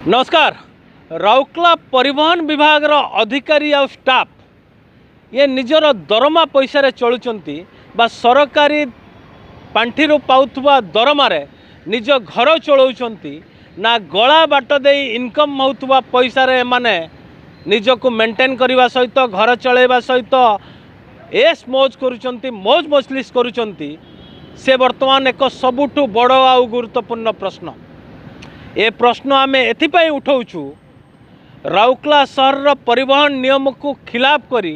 नमस्कार। राउरकेला परिवहन विभाग अधिकारी आ स्टाफ ये निजर दरमा पैसा रे चलुचंती बा सरकारी पांठी पाउथुबा दरमारे निज घर चलाउचंती ना गला बाट दे इनकम होउथुबा पैसा रे माने निजको मेंटेन करने सहित घर चलैबा सहित एस मौज करुचंती मौज मजलिस करुचंती से वर्तमान एक सबुठु बड़ आ गुरुत्वपूर्ण प्रश्न। ए प्रश्न आम एथिपाई उठाऊँ राउरकेला सहर परिवहन नियम को खिलाफ करी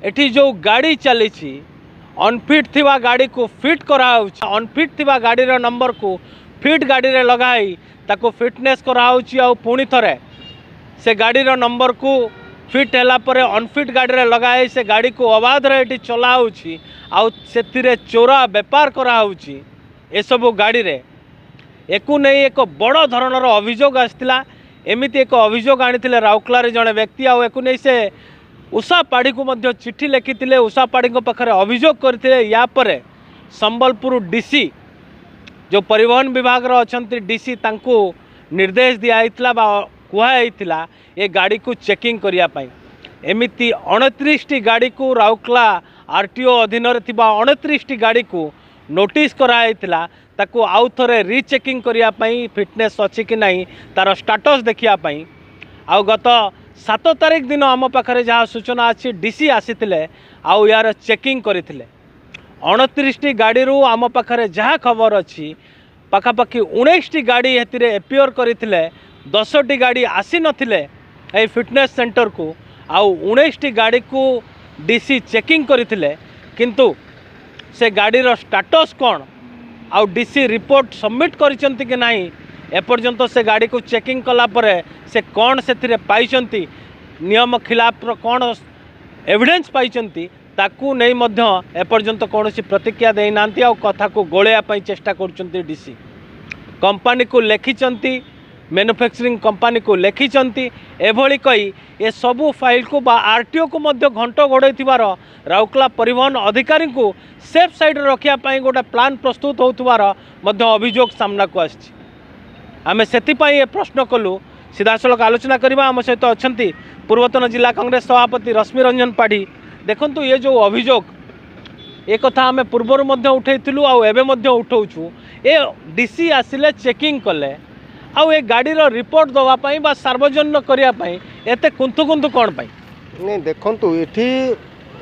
एठी जो गाड़ी चली अनफिट थिबा गाड़ी को फिट कराऊ अनफिट थिबा गाड़ी रो नंबर को फिट गाड़ी रे लगाई ताको फिटनेस कराऊची आ पुणी थरे से गाड़ी रो नंबर को फिट हैला परे अनफिट गाड़ी रे लगाई से गाड़ी को अबाध रे एठी चलाऊची आ सेतिरे चोरा व्यापार कराऊची ए सब गाड़ी रे एकु नहीं एक बड़ धरणर अभियोग आसला। एमती एक अभियोग आनी राउरकेला जड़े व्यक्ति आकु नहीं से उषा पाढ़ी को मध्य चिट्ठी लिखी उषा पाढ़ी पाखे अभियोग करते या परे संबलपुर डीसी जो परिवहन विभाग अच्छा डीसी तांको निर्देश दिया कहला ये गाड़ी को चेकिंग करने एमती 29 गाड़ी को राउरकेला आरटीओ अधीन 29 गाड़ी को नोटिस कराइला ताको आउ थरे रीचेकिंग करने फिटनेस अच्छी कि नहीं तार स्टाटस देखापी आउ गत 7 तारीख दिन आम पाखे जहाँ सूचना अच्छी डीसी आसीथिले आउ यार चेकिंग करथिले 29 गाड़ी रू आम पाखे जहाँ खबर अच्छी पाखापाखि 19 गाड़ी हेतिरे एपियर करथिले 10टी गाड़ी आसी नथिले ए फिटनेस सेंटर को आउ 19 गाड़ी को डीसी चेकिंग करथिले किंतु से गाड़ीर स्टाटस कौन आउ डीसी रिपोर्ट सबमिट करिसंती कि नहीं एपर्यंत से गाड़ी को चेकिंग कला परे से कौन से पाइचंती नियम खिलाफ कौन एविडेंस पाइचंती ताकू नहीं मध्य एपर्यंत कौन प्रतिक्रिया देना कथा को गोलैया चेष्टा करुचंती डीसी कंपनी को लिखिचंती मैन्युफैक्चरिंग कंपनी को लिखिचंती एभली कही ये सबू फाइल को बा आरटीओ को मध्य घंट घोड़े राउरकेला परिवहन अधिकारी को सेफ साइड रखापी गोटे प्लान प्रस्तुत होतुवार मध्य अभियोग सामना को आछि। आमे सेतिपाई ये प्रश्न कलु सीधासलख आलोचना करबा आम सहित अच्छा पूर्वतन जिला कांग्रेस सभापति रश्मि रंजन पाढ़ी। देखंतु ये जो अभियोग एक कथा आमे पूर्वर मध्य उठैथिलु आ एबे मध्य उठाउछु ए डीसी आसिले चेकिंग कले आउ ए गाड़ीर रिपोर्ट दवापाई बा सार्वजनिक करने एते कुंतु कुंतु कौन पाई नहीं देखंतु एठी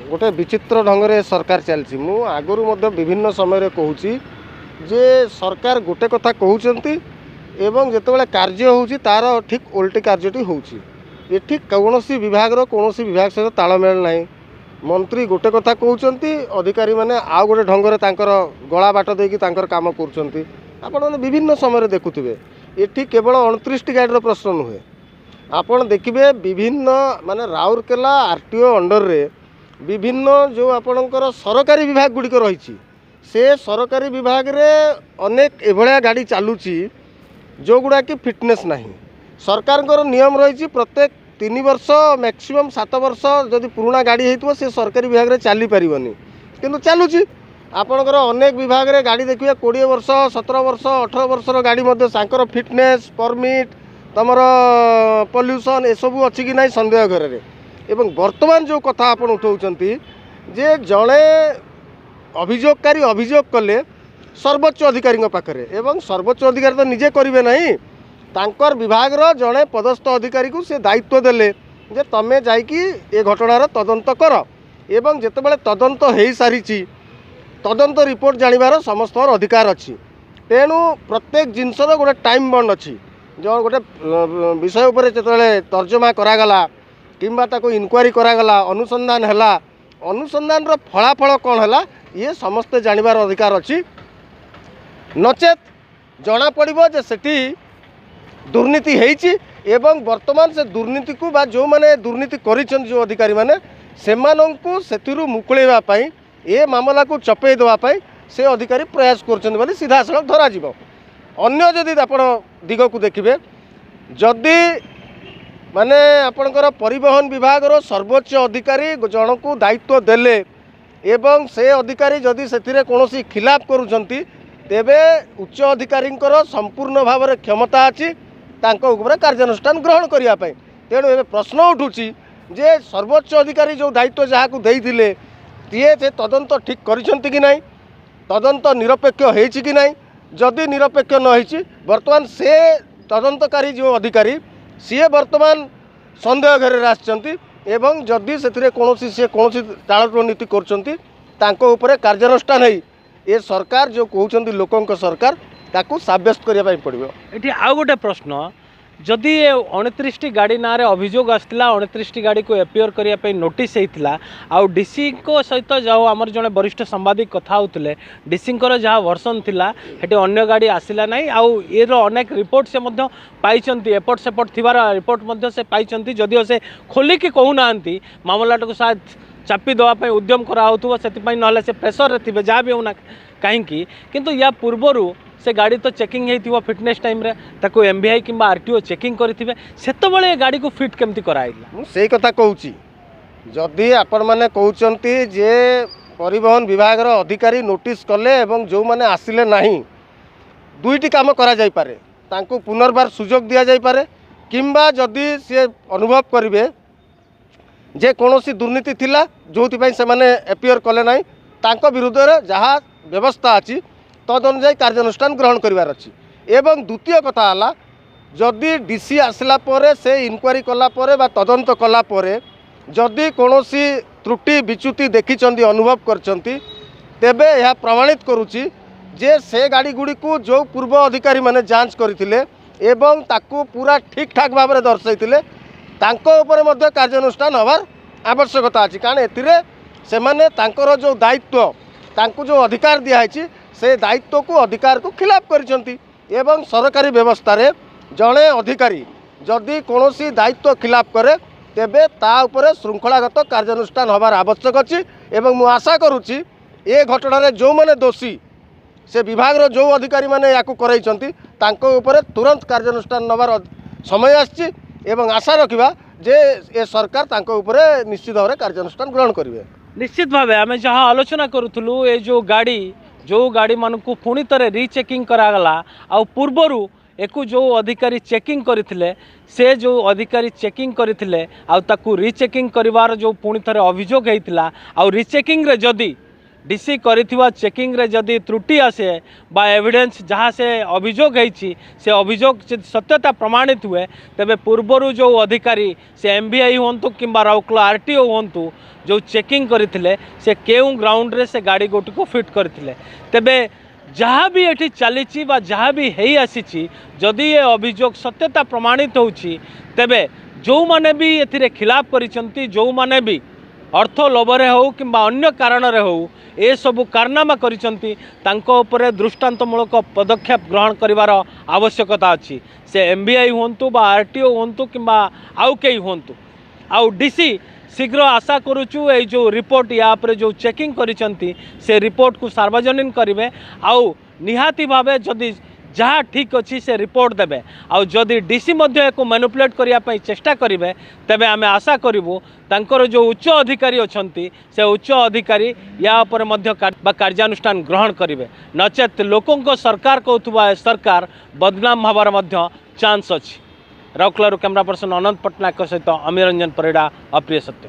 गोटे विचित्र ढंग से सरकार चलती मु आगुरी विभिन्न समय कहूँ जे सरकार गोटे कथा कहते एवं जितेबाला कार्य होउची तार ठीक उल्टी कार्यटी होउची एठी कौनसी विभाग विभाग सहित तालमेल नहीं मंत्री गोटे कथा कहते अधिकारी माने आउ गोटे ढंग से गला बाट देकी काम कर आपण विभिन्न समय देखुवे एठी केवल 29 गाड़ी प्रश्न नुहे आपण देखिए विभिन्न माने राउरकेला आरटीओ अंडर रे विभिन्न जो आपणकर सरकारी विभाग गुड़िक रही से सरकारी विभाग रे अनेक एभलिया गाड़ी चलुची जो गुड़ा कि फिटनेस नहीं सरकार नियम रही प्रत्येक 3 वर्ष मैक्सिमम 7 वर्ष जदि पुराना गाड़ी होइतबो से सरकारी विभाग रे चली परिबनी किंतु चलुची आपणकर अनेक विभाग रे गाड़ी देखिए 20 वर्ष 17 वर्ष 18 वर्षर गाड़ी मध्य सांकर फिटनेस परमिट तमर पॉल्यूशन ए सब अच्छी कि नहीं संदेह घर रे एवं वर्तमान जो कथा आप उठाउछंती जे जड़े अभियोगकारी अभियोग कले सर्वोच्च अधिकारी पाखरे एवं सर्वोच्च अधिकारी तो निजे करेंगे नहीं तांकर विभाग जड़े पदस्थ अधिकारी को से दायित्व देले जे तमे जाइकी ए घटनार तदंत कर एवं जेतेबेले तदंत हो सारी तदंत रिपोर्ट जानिबार समस्त अधिकार अच्छी तेणु प्रत्येक जिनसर गोटे टाइम बंड अच्छी जो गोटे विषय उपर जितेबाला तर्जमा करागला किंबा ताको इनक्वारी करागला अनुसंधान हैला अनुसंधान फलाफल कौन है ये समस्ते जानिबार अधिकार अच्छी नचेत जना पड़ो जे सेठी दुर्नीति होइछि एवं वर्तमान से दुर्नीति को बा जो माने दुर्नीति करिछन जो अधिकारी माने सेमानंकु सेथिरु मुकुळेबा पई ए मामला को चपेई देवा पई से अधिकारी प्रयास करछन बोली सीधा सड़क धरा जीव। अन्य जदि आपण दिग को देखिबे जदि माने आपणकर परिवहन विभाग रो सर्वोच्च अधिकारी जन को दायित्व देले एवं से अधिकारी जदि सेथिरे कोनोसी खिलाफ करूछंती तेबे उच्च अधिकारी संपूर्ण भाव में क्षमता अच्छी तांको उपरे कार्यानुष्ठान ग्रहण करिया पई। तेणु ए प्रश्न उठुची जे सर्वोच्च अधिकारी जो दायित्व जहाँ को देइथिले तीए से तदंत ठीक करिसंती कि नहीं, तदंत निरपेक्ष होइछि कि नहीं। जदि निरपेक्ष न होइछि वर्तमान से तदंतकारी जो अधिकारी सी वर्तमान संदेह घेर आसचंती एवं जदि से कौनसी से कौनसी टालटनीति करचंती तांको उपरे कार्यानुष्ठान है ये सरकार जो कहउचंती लोकंक सरकार ताकू साब्यस्त करिया पई पड़िबो। एठी आउ गोटे प्रश्न जदि 29 गाड़ी ना रे अभियोग आसला 29 गाड़ी को एपियर करिया पे नोटिस होता आउ डीसी को सहित जाओ आमर जड़े वरिष्ठ सांबादिक कथा होते डीसी जहाँ वर्सन थिला हेटी अन्य गाड़ी आसला नहीं आउ ये अनेक रिपोर्ट से मध्य पाइचंती एपट सेपट थिबार रिपोर्ट मध्य से पाइचंती जदिओ से खोलिकी कहूना मामलाटा को शायद चापी देवाई उद्यम कराउथुबो सेतिपई नहले से प्रेसर रे थिबे जा भी होना कहीं किंतु या पूर्वरु से गाड़ी तो चेकिंग होइथिबो फिटनेस टाइम रे ताको एमबीआई किंबा आरटीओ चेकिंग करिथिबे सेतबेले गाड़ी को फिट केमती कराइला मु सेही कथा कहूची। जदि आपण माने कहउचंती जे परिवहन विभाग रो अधिकारी नोटिस कले एवं जो माने आसिले नाही दुईटी काम करा जाई पारे तांको पुनर्बार सुजोग दिया जाई पारे किंबा जदि से अनुभव करिवे जे कोनोसी दुर्नीति थिला जोथि पई से माने एपियर कले नाही तांको विरुद्ध रे जहाँ व्यवस्था अछि तद अनुसार कार्यानुष्ठान ग्रहण करिवार अछि। एवं द्वितीय कथा हला जदि डीसी आसला परे से इनक्वारी कला परे बा तदंत कला परे जदि कोनोसी त्रुटि विच्युति देखिचंती अनुभव करचंती तेबे यह प्रमाणित करूची जे से गाड़ी गुड़ी को जो पूर्व अधिकारी माने जांच करथिले एवं ताकू पूरा ठीक ठाक भाव में दर्शाइथिले तांको ऊपर मध्य कार्यानुष्ठान हबार आवश्यकता अछि। कारण एतिरे से माने तांकर जो दायित्व तांको जो अधिकार दिया है से दायित्व को अधिकार को खिलाफ करिसंती एवं सरकारी व्यवस्था रे जड़े अधिकारी जदि कोनोसी दायित्व खिलाफ करे तेबे ता उपरे श्रृंखलागत कार्यानुष्ठान हबार आवश्यक अछि। एवं मु आशा करूची ए घटना रे जो माने दोषी से विभाग रो जो अधिकारी माने याकू कराइचंती तांको उपरे तुरंत कार्यानुष्ठान नबार समय आछि एवं आशा रखिबा जे ए सरकार तांको उपरे निश्चित भाव कार्यानुष्ठान ग्रहण करिवे। निश्चित भाव आम जहाँ आलोचना करूँ ये जो गाड़ी मान को पुणी थे रिचेकिंग करागला आ पूर्वर एक जो अधिकारी चेकिंग करथिले से जो अधिकारी चेकिंग करथिले आ ताकू रिचेकिंग करिवार जो पुणी थे अभियोग होता आ रिचेकिंग रे जदि डीसी करिथिबा चेकिंग रे जदि त्रुटि आसे बा एविडेंस जहाँ से अभियोग होइछि से अभियोग सत्यता प्रमाणित हुए तेबे पूर्वरु जो अधिकारी से एमबीआई होंतु किंबा राउरकेला आरटीओ होंतु जो चेकिंग करथिले से केउ ग्राउंड रे से गाड़ी गोटी को फिट करथिले तेबे जहाँ भी एठी चलीछि बा जहाँ भी हेई आसीछि जदि ये अभियोग सत्यता प्रमाणित होछि तेबे जो माने भी एथिरे खिलाफ करिसंती जो माने भी अर्थ लोभरे हो किंबा अन्य कारण रे हो ए सबु कारनामा करिसंती तांको उपरे दृष्टांतमूलक पदक्षेप ग्रहण करिवार आवश्यकता अछि। से एमबीआई होंतु बा आरटीओ होंतु किंबा आउ केई होंतु आउ डीसी शीघ्र आशा करुचु ए जो रिपोर्ट या पर जो चेकिंग करिसंती से रिपोर्ट को सार्वजनिक करिवे आउ निहाती भावे जदि जहाँ ठीक अच्छी से रिपोर्ट देवे आउ जदि डीसी मध्य को मैनिपुलेट करने चेष्टा करेंगे तेबे आमे आशा करूँ तांकर जो उच्च अधिकारी अच्छी से उच्च अधिकारी या पर मध्य कार्यानुष्ठान ग्रहण करेंगे नचेत लोकों सरकार कहूथुबा सरकार बदनाम हबार मध्य चांस अच्छी। राउरकेला कैमरा पर्सन अनंत पट्टनायक सहित अमीर रंजन परिड़ा अप्रिय सत्य।